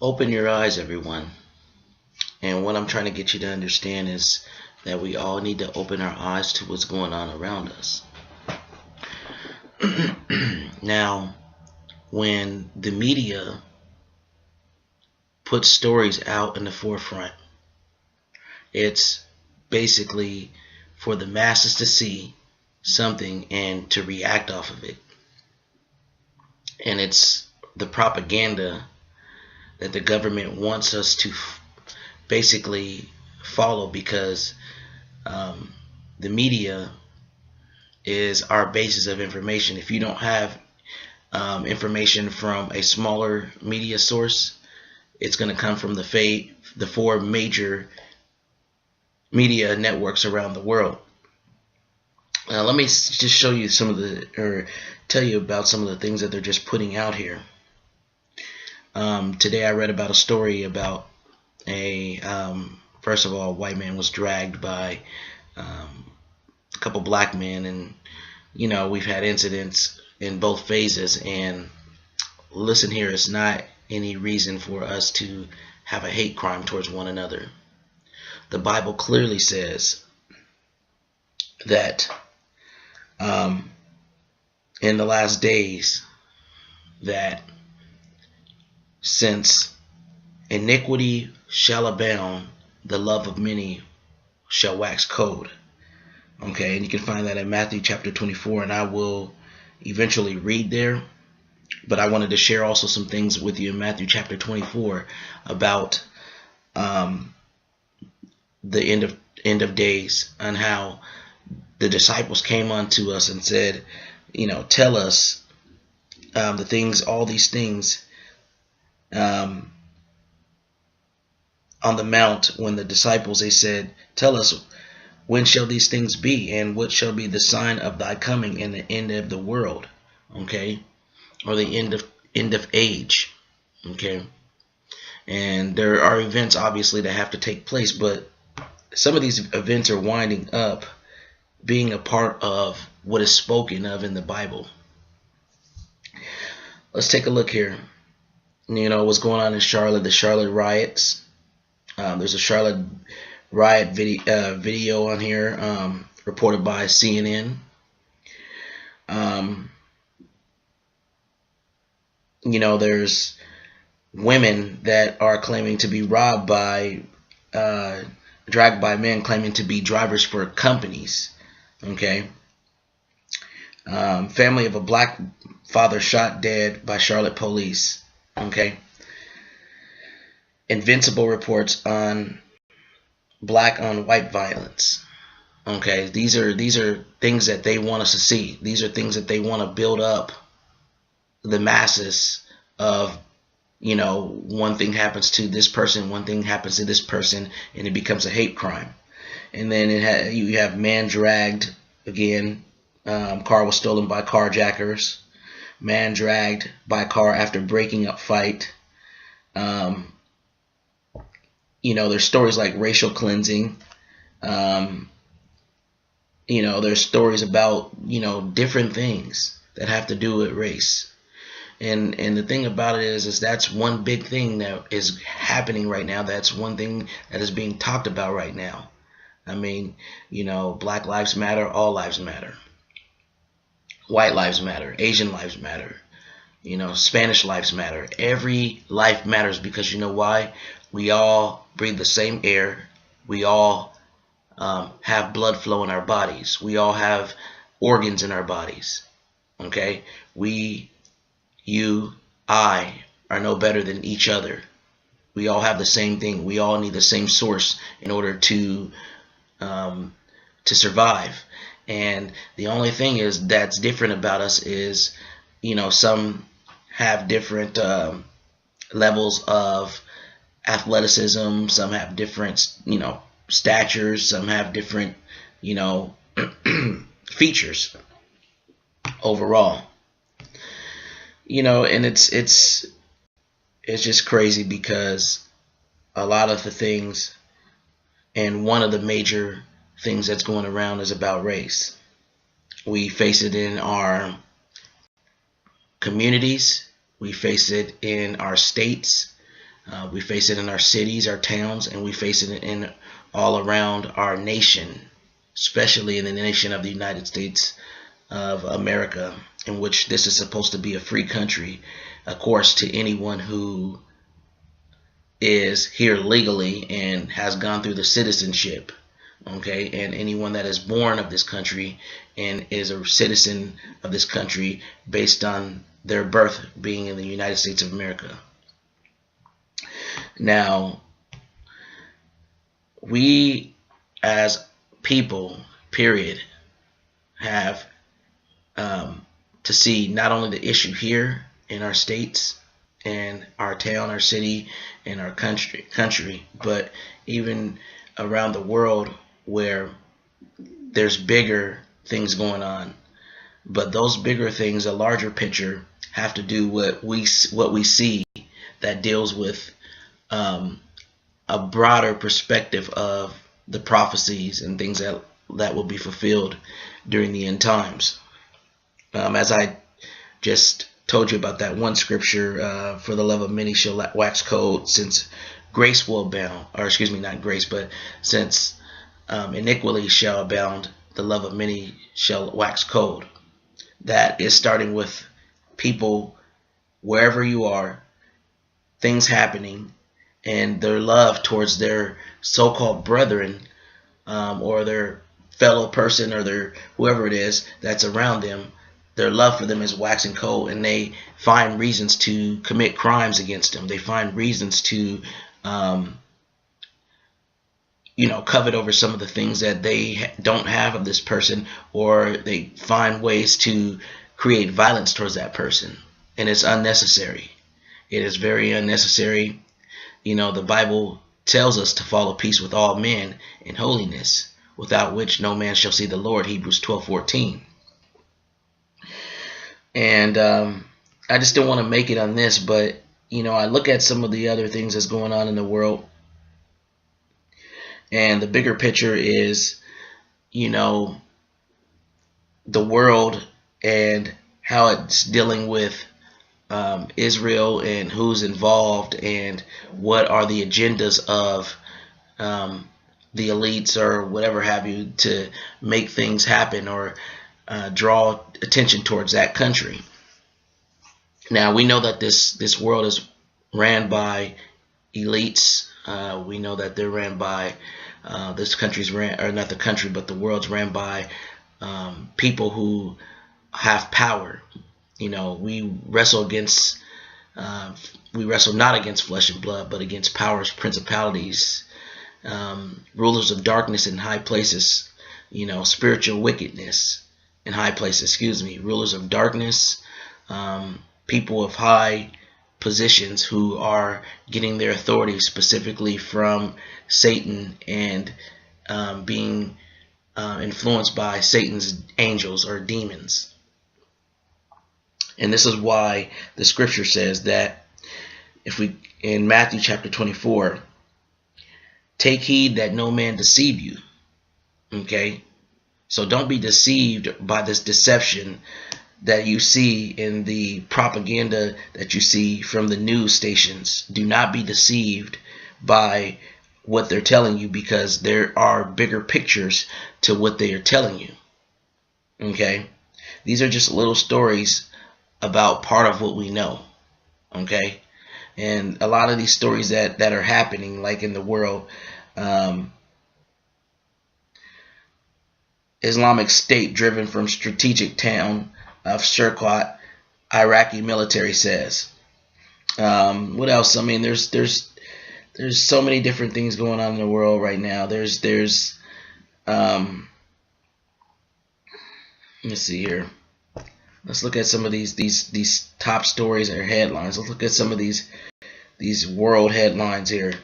Open your eyes, everyone. And what I'm trying to get you to understand is that we all need to open our eyes to what's going on around us. Now, when the media puts stories out in the forefront, it's basically for the masses to see something and to react off of it. And it's the propaganda that the government wants us to basically follow, because the media is our basis of information. If you don't have information from a smaller media source, it's going to come from the four major media networks around the world. Now, let me just show you tell you about some of the things that they're just putting out here. Today I read about a story about first of all, a white man was dragged by a couple black men, and we've had incidents in both phases. And listen here, it's not any reason for us to have a hate crime towards one another. The Bible clearly says that in the last days, that since iniquity shall abound, the love of many shall wax cold. Okay, and you can find that in Matthew chapter 24, and I will eventually read there. But I wanted to share also some things with you in Matthew chapter 24 about the end of days, and how the disciples came unto us and said, tell us all these things on the mount. When the disciples, they said, tell us, when shall these things be, and what shall be the sign of thy coming and the end of the world? Okay, or the end of age. Okay, and there are events obviously that have to take place, but some of these events are winding up being a part of what is spoken of in the Bible. Let's take a look here. What's going on in Charlotte, the Charlotte riots. There's a Charlotte riot video on here, reported by CNN. There's women that are claiming to be dragged by men claiming to be drivers for companies. Okay. Family of a black father shot dead by Charlotte police. Okay. Invincible reports on black on white violence. Okay, these are things that they want us to see. These are things that they want to build up the masses of, one thing happens to this person, one thing happens to this person, and it becomes a hate crime. And then you have man dragged again. Car was stolen by carjackers. Man dragged by car after breaking up fight. There's stories like racial cleansing. There's stories about, different things that have to do with race. And the thing about it is that's one big thing that is happening right now. That's one thing that is being talked about right now. I mean, Black lives matter, all lives matter. White lives matter, Asian lives matter, Spanish lives matter. Every life matters, because you know why? We all breathe the same air. We all have blood flow in our bodies. We all have organs in our bodies. Okay? We, you, I are no better than each other. We all have the same thing. We all need the same source in order to survive. And the only thing is that's different about us is, some have different levels of athleticism. Some have different, statures. Some have different, features overall. And it's just crazy, because a lot of the things, and one of the major things that's going around is about race. We face it in our communities. We face it in our states. We face it in our cities, our towns, and we face it in all around our nation, especially in the nation of the United States of America, in which this is supposed to be a free country, of course, to anyone who is here legally and has gone through the citizenship, okay, and anyone that is born of this country and is a citizen of this country based on their birth being in the United States of America. Now, we as people, period, have to see not only the issue here in our states and our town, our city, and our country, but even around the world where there's bigger things going on. But those bigger things, a larger picture, have to do what we see that deals with a broader perspective of the prophecies and things that will be fulfilled during the end times. As I just told you about that one scripture, for the love of many shall wax cold, since grace will abound, or excuse me, not grace, but since iniquity shall abound, the love of many shall wax cold. That is starting with people, wherever you are, things happening, and their love towards their so-called brethren, or their fellow person, or their whoever it is that's around them. Their love for them is waxing cold, and they find reasons to commit crimes against them. They find reasons to, covet over some of the things that they don't have of this person, or they find ways to create violence towards that person. And it's unnecessary. It is very unnecessary. The Bible tells us to follow peace with all men and holiness, without which no man shall see the Lord, Hebrews 12:14. And I just didn't want to make it on this, but I look at some of the other things that's going on in the world, and the bigger picture is, the world and how it's dealing with Israel and who's involved and what are the agendas of the elites or whatever have you to make things happen or draw attention towards that country. Now, we know that this world is ran by elites. We know that they're ran by this country's ran, or not the country, but the world's ran by people who have power. We wrestle not against flesh and blood, but against powers, principalities, rulers of darkness in high places, spiritual wickedness in high places, rulers of darkness, people of high positions who are getting their authority specifically from Satan and being influenced by Satan's angels or demons. And this is why the scripture says that in Matthew chapter 24, take heed that no man deceive you. Okay? So don't be deceived by this deception that you see in the propaganda that you see from the news stations. Do not be deceived by what they're telling you, because there are bigger pictures to what they are telling you. Okay? These are just little stories about part of what we know. Okay? And a lot of these stories that are happening, like in the world, Islamic State driven from strategic town of Shirkwat, Iraqi military says. What else? I mean, there's so many different things going on in the world right now. Let's see here. Let's look at some of these top stories or headlines. Let's look at some of these world headlines here.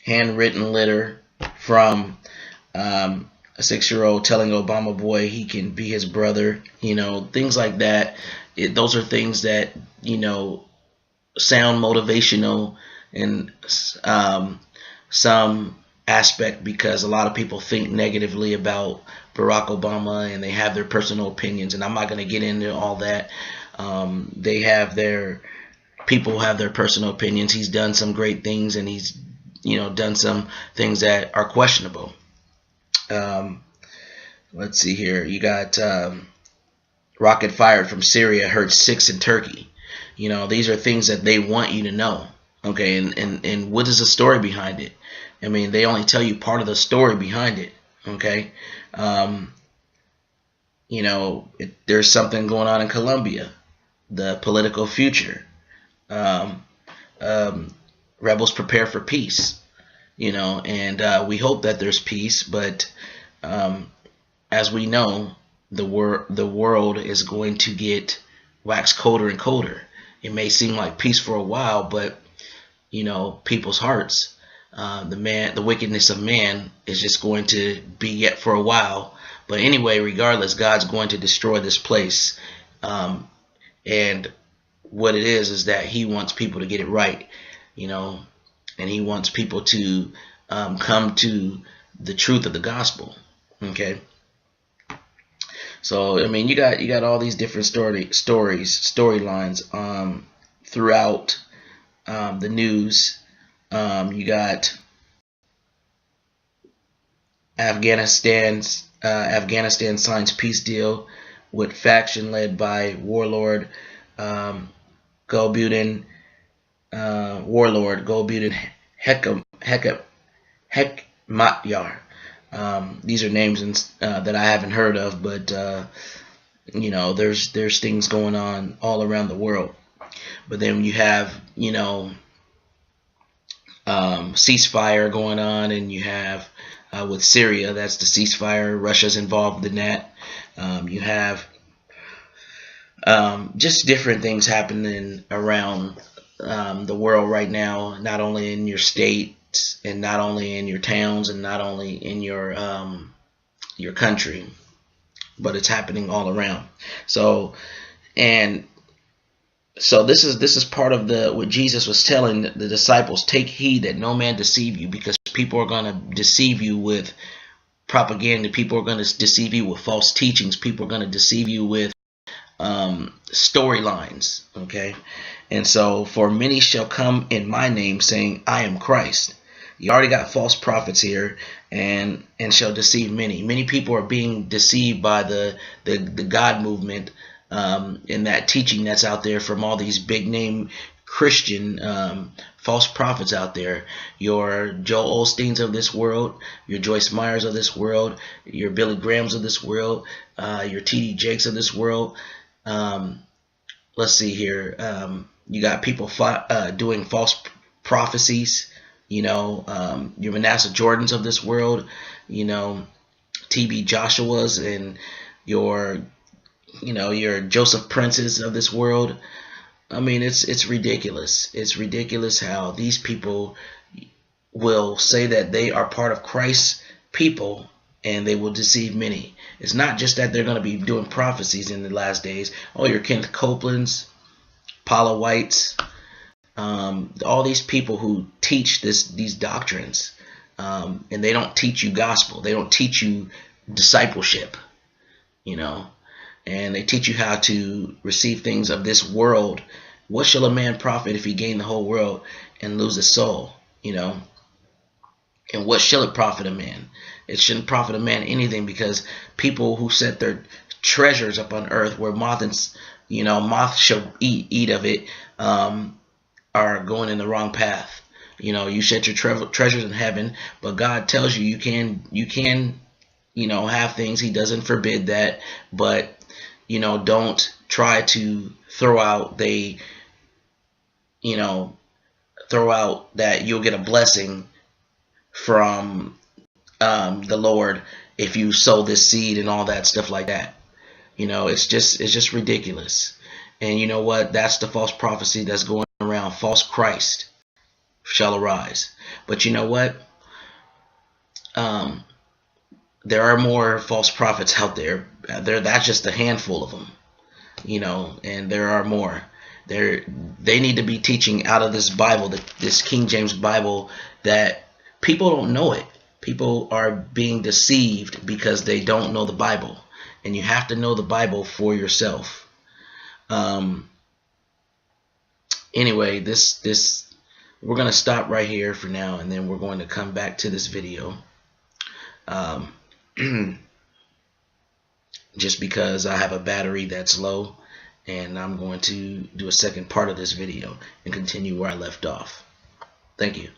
Handwritten letter from a 6-year-old telling Obama boy he can be his brother. Things like that. Those are things that sound motivational in some aspect, because a lot of people think negatively about Barack Obama and they have their personal opinions, and I'm not going to get into all that. They have their people have their personal opinions. He's done some great things, and he's done some things that are questionable. Let's see here. You got rocket fired from Syria hurt 6 in Turkey. These are things that they want you to know. Okay, and what is the story behind it? I mean, they only tell you part of the story behind it. Okay, there's something going on in Colombia, the political future. Rebels prepare for peace. And we hope that there's peace, but as we know, the world is going to get wax colder and colder. It may seem like peace for a while, but people's hearts, the wickedness of man is just going to be yet for a while. But anyway, regardless, God's going to destroy this place. And what it is that he wants people to get it right, and he wants people to come to the truth of the gospel. Okay. So I mean, you got all these different storylines throughout the news. You got Afghanistan signs peace deal with faction led by warlord Gulbuddin Hekmatyar. These are names that I haven't heard of, but there's things going on all around the world. But then you have ceasefire going on, and you have with Syria, that's the ceasefire. Russia's involved in that. You have just different things happening around the world right now, not only in your state, and not only in your towns, and not only in your country, but it's happening all around. So this is part of what Jesus was telling the disciples: take heed that no man deceive you, because people are going to deceive you with propaganda. People are going to deceive you with false teachings. People are going to deceive you with storylines. Okay, and so for many shall come in my name, saying, I am Christ. You already got false prophets here, and shall deceive many. Many people are being deceived by the God movement, in that teaching that's out there from all these big name Christian false prophets out there. Your Joel Osteens of this world, your Joyce Myers of this world, your Billy Grahams of this world, your T.D. Jakes of this world. Let's see here. You got people doing false prophecies. Your Manasseh Jordans of this world, T.B. Joshua's, and your Joseph Princes of this world. I mean, it's ridiculous. It's ridiculous how these people will say that they are part of Christ's people, and they will deceive many. It's not just that they're going to be doing prophecies in the last days. Oh, your Kenneth Copelands, Paula Whites, all these people who teach these doctrines, and they don't teach you gospel. They don't teach you discipleship, and they teach you how to receive things of this world. What shall a man profit if he gain the whole world and lose his soul? And what shall it profit a man? It shouldn't profit a man anything, because people who set their treasures up on earth, where moth shall eat of it, are going in the wrong path. You set your treasures in heaven, but God tells you you can have things. He doesn't forbid that, but don't try to throw out that you'll get a blessing from the Lord if you sow this seed and all that stuff like that. It's just ridiculous. And you know what? That's the false prophecy that's going around. False Christ shall arise. But you know what? There are more false prophets out there. That's just a handful of them. And there are more. They need to be teaching out of this Bible, this King James Bible, that people don't know it. People are being deceived because they don't know the Bible. And you have to know the Bible for yourself. Anyway, this we're gonna stop right here for now, and then we're going to come back to this video. Just because I have a battery that's low, and I'm going to do a second part of this video and continue where I left off. Thank you.